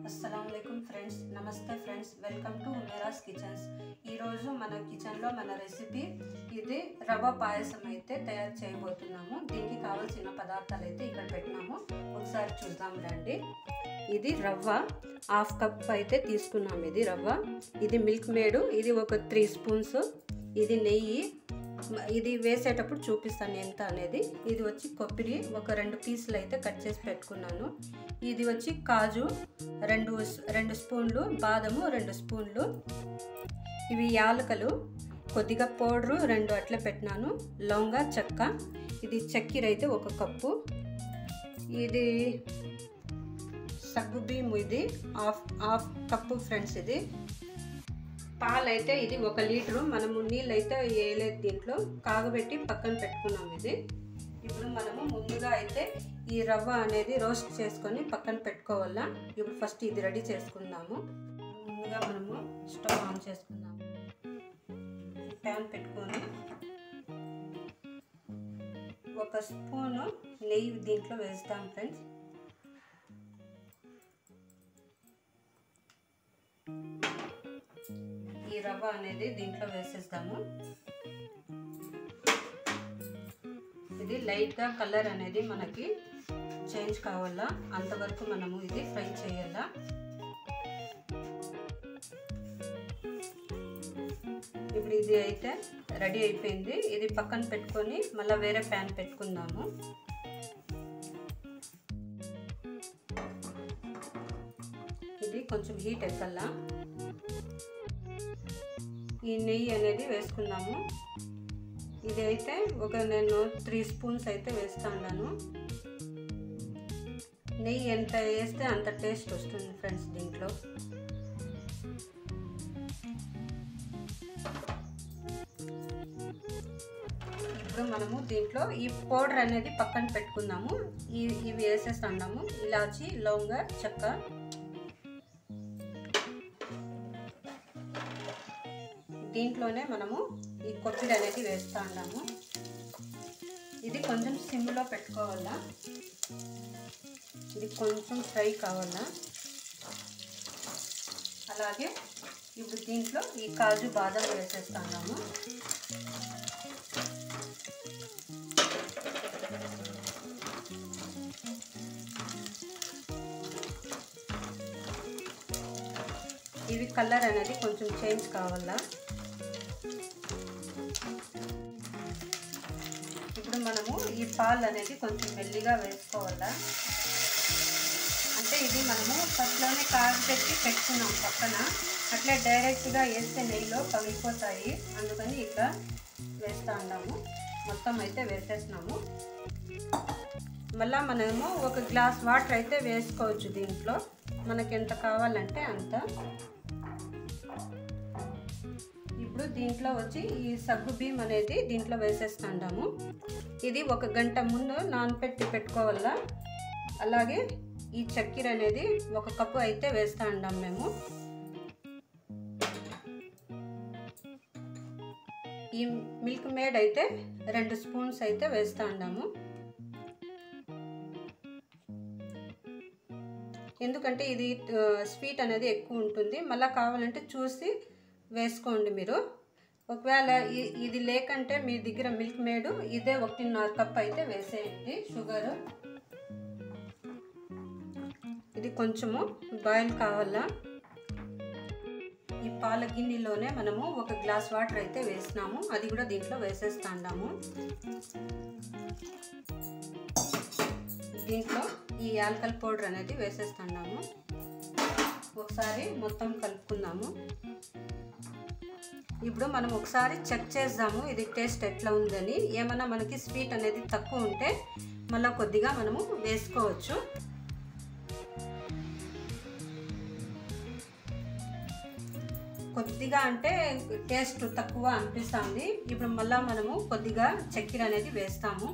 अस्सलामुअलैकुम फ्रेंड्स, नमस्ते friends, welcome to उमेरास kitchens. मन किचन लो मन रेसिपी इदी रवा पायसम अयिते तयार चेयबोतुन्नामु। दीनिकी कावाल्सिन पदार्थालु अयिते इक्कड पेट्टिनामु, ओकसारि चूद्दाम रंడి। इदी रव्व हाफ कप अयिते तीसुकुन्नामु। इदी रव्व, इदी मिल्क मेड, इदी ఒక 3 స్పూన్స్, ఇది నెయ్యి, ఇది వేసేటప్పుడు చూపిస్తాను ఎంత అనేది। ఇది వచ్చి కొబ్బరి ఒక 2 పీసులు అయితే కట్ చేసి పెట్టుకున్నాను। ఇది వచ్చి కాజు 2 స్పూన్లు, బాదము 2 స్పూన్లు, ఇవి యాలకులు కొద్దిగా పౌడర్ 2 అట్లా పెట్టినాను, లవంగ చెక్క, ఇది చక్కెర అయితే 1 కప్పు, ఇది సగ్గుబియ్యం ఇది హాఫ్ కప్పు ఫ్రెండ్స్। ఇది పాలు అయితే ఇది 1 లీటరు, మనము నీళ్ళు అయితే వేయలేదు, దీంట్లో కాగబెట్టి పక్కన పెట్టుకున్నాం। ఇది ఇప్పుడు మనము ముందుగా అయితే ఈ రవ్వ అనేది రోస్ట్ చేసుకొని పక్కన పెట్టుకోవాలా। ఇప్పుడు ఫస్ట్ ఇది రెడీ చేసుకుందాము। ముందుగా మనము స్టవ్ ఆన్ చేసుకుందాము, ప్యాన్ పెట్టుకొని 1 స్పూను నెయ్యి దీంట్లో వేస్తాం ఫ్రెండ్స్। ఈ రవ్వ అనేది దీంట్లో వేసేస్తాము। ఇది లైట్ గా కలర్ అనేది మనకి చేంజ్ కావాలా, అంతవరకు మనము ఇది ఫ్రై చేయాలా। ఇప్పుడు ఇది అయితే రెడీ అయిపోయింది, ఇది పక్కన పెట్టుకొని మళ్ళీ వేరే ప్యాన్ పెట్టుకుందాము। ఇది కొంచెం హీట్ ఎక్కల్లా, ఈ నెయ్యి అనేది వేసుకుందాము। ఇది అయితే నేను 3 స్పూన్స్ అయితే వేస్తాను। నెయ్యి ఎంత వేస్తే అంత టేస్ట్ వస్తుంది ఫ్రెండ్స్ దీంట్లో। ఇప్పుడు మనము దీంట్లో ఈ పౌడర్ అనేది పక్కన పెట్టుకుందాము, ఇవి వేసేస్తాము, ఇలాచి, లవంగ చెక్క, దీంట్లోనే మనము ఈ కొబ్బరి అనేది వేస్తాము। ఇది కొంచెం సిమ్లో పెట్టుకోవాలా, ఇది కొంచెం ఫ్రై కావాలా। అలాగే ఇప్పుడు దీంట్లో ఈ కాజు బాదం వేసేస్తాము। ఇవి కలర్ అనేది కొంచెం చేంజ్ కావాలా। ఇప్పుడు మనము ఈ పాలు అనేది కొంచెం మెల్లిగా వేసుకోవాలా, అంటే ఇది మనము ఫస్ట్లోనే కాగబెట్టి పెట్టుకున్నాం పక్కన, అట్లా డైరెక్ట్గా వేస్తే నెయ్యిలో పగిలిపోతాయి, అందుకని ఇట్లా వేస్తూ ఉన్నాము। మొత్తం అయితే వేసేస్తున్నాము, మళ్ళీ మనము 1 గ్లాస్ వాటర్ అయితే వేసుకోవచ్చు దీంట్లో, మనకి ఎంత కావాలంటే అంత। ఇప్పుడు దీంట్లో వచ్చి ఈ సగ్గుబియ్యం అనేది దీంట్లో వేసేస్తాము। ఇది 1 గంట ముందు నానబెట్టి పెట్టుకోవాలా। అలాగే ఈ చక్కెర అనేది 1 కప్పు అయితే వేస్తా ఉన్నాం మేము। ఈ మిల్క్ మేడ్ అయితే 2 స్పూన్స్ అయితే వేస్తా ఉన్నాము, ఎందుకంటే ఇది స్వీట్ అనేది ఎక్కువ ఉంటుంది, మళ్ళీ కావాలంటే చూసి వేసుకోండి మీరు। ఒకవేళ ఇది లేకంటే మీ దగ్గర మిల్క్ మేడ్ ఇదే 1.5 కప్ అయితే వేసేయండి షుగర్। ఇది కొంచెము బాయిల్ కావాలా, ఈ పాల గిన్నెలోనే మనము 1 గ్లాస్ వాటర్ అయితే వేసినాము, అది కూడా దీంట్లో వేసేస్తాము। దీంట్లో ఈ యాలకల పౌడర్ అనేది వేసేస్తాము, ఒకసారి మొత్తం కలుపుకుందాము। ఇప్పుడు మనం ఒకసారి చెక్ చేద్దాము ఇది టేస్ట్ ఎట్లా ఉందని, ఏమన్నా మనకి స్వీట్ అనేది తక్కువ ఉంటే మళ్ళీ కొద్దిగా మనము వేసుకోవచ్చు। కొద్దిగా అంటే టేస్ట్ తక్కువ అనిపిస్తుంది, ఇప్పుడు మళ్ళీ మనము కొద్దిగా చక్కెర అనేది వేస్తాము।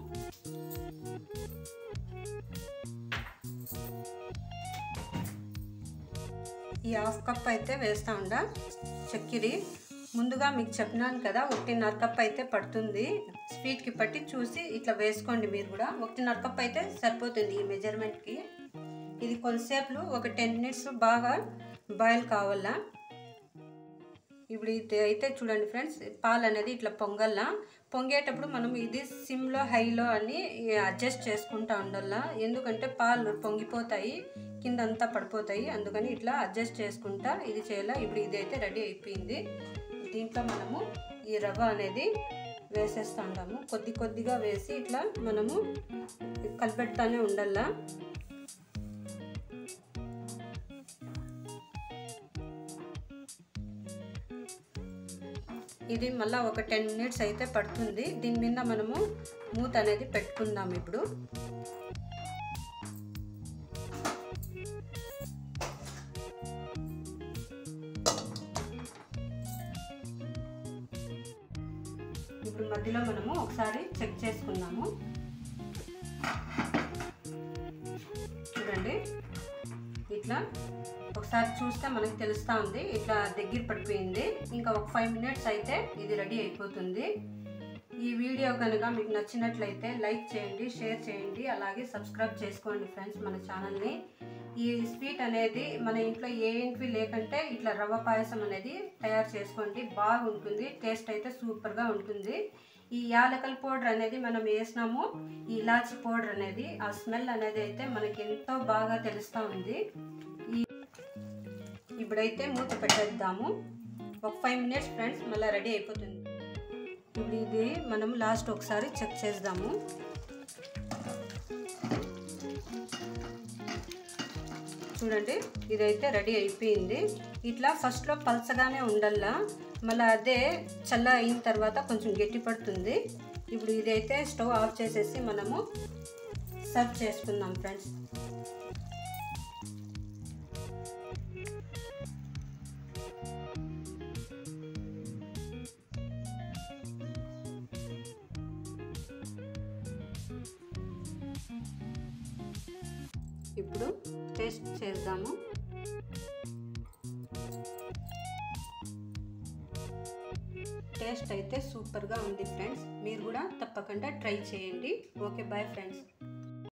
ఈ హాఫ్ కప్ అయితే వేస్తా ఉండా చక్కెర, ముందుగా మీకు చెప్పినాను కదా 1.5 కప్ అయితే పడుతుంది, స్వీట్కి పట్టి చూసి ఇట్లా వేసుకోండి మీరు కూడా। 1.5 కప్ అయితే సరిపోతుంది ఈ మెజర్మెంట్కి। ఇది కొంతసేపు ఒక 10 మినిట్స్ బాగా బాయిల్ కావాలా. ఇప్పుడు ఇది అయితే చూడండి ఫ్రెండ్స్, పాలు అనేది ఇట్లా పొంగేటప్పుడు మనం ఇది సిమ్లో హైలో అని అడ్జస్ట్ చేసుకుంటూ ఉండాల. ఎందుకంటే పాలు పొంగిపోతాయి, కిందంతా పడిపోతాయి, అందుకని ఇట్లా అడ్జస్ట్ చేసుకుంటా ఇది చేయాలి. ఇప్పుడు ఇది అయితే రెడీ అయిపోయింది. దీంట్లో మనము ఈ రవ్వ అనేది వేసేస్తూ ఉంటాము. కొద్దిగా వేసి ఇట్లా మనము కలిపెడతానే ఉండాలా. ఇది మళ్ళీ ఒక 10 మినిట్స్ అయితే పడుతుంది. దీని మీద మనము మూత అనేది పెట్టుకుందాం. ఇప్పుడు మధ్యలో మనము ఒకసారి చెక్ చేసుకుందాము. చూడండి, ఇట్లా ఒకసారి చూస్తే మనకు తెలుస్తూ ఉంది, ఇట్లా దగ్గర పడిపోయింది. ఇంకా ఒక 5 మినిట్స్ అయితే ఇది రెడీ అయిపోతుంది. ఈ వీడియో కనుక మీకు నచ్చినట్లయితే లైక్ చేయండి, షేర్ చేయండి, అలాగే సబ్స్క్రైబ్ చేసుకోండి ఫ్రెండ్స్ మన ఛానల్ని. ఈ స్వీట్ అనేది మన ఇంట్లో ఏంటివి లేకంటే ఇట్లా రవ్వ పాయసం అనేది తయారు చేసుకోండి, బాగుంటుంది. టేస్ట్ అయితే సూపర్గా ఉంటుంది. ఈ యాలకల పౌడర్ అనేది మనం వేసినాము, ఈ ఇలాచి పౌడర్ అనేది, ఆ స్మెల్ అనేది అయితే మనకి ఎంతో బాగా తెలుస్తూ ఉంది. ఇప్పుడైతే మూత పెట్టేద్దాము. ఒక 5 మినిట్స్ ఫ్రెండ్స్, మళ్ళీ రెడీ అయిపోతుంది. ఇప్పుడు ఇది మనం లాస్ట్ ఒకసారి చెక్ చేద్దాము. చూడండి, ఇదైతే రెడీ అయిపోయింది. ఇట్లా ఫస్ట్లో పల్చగానే ఉండాలా, మళ్ళీ అదే చల్ల అయిన తర్వాత కొంచెం గట్టి పడుతుంది. ఇప్పుడు ఇదైతే స్టవ్ ఆఫ్ చేసేసి మనము సర్వ్ చేసుకుందాం ఫ్రెండ్స్. ఇప్పుడు టేస్ట్ చేద్దాము. టేస్ట్ అయితే సూపర్గా ఉంది ఫ్రెండ్స్. మీరు కూడా తప్పకుండా ట్రై చేయండి. Okay, bye friends.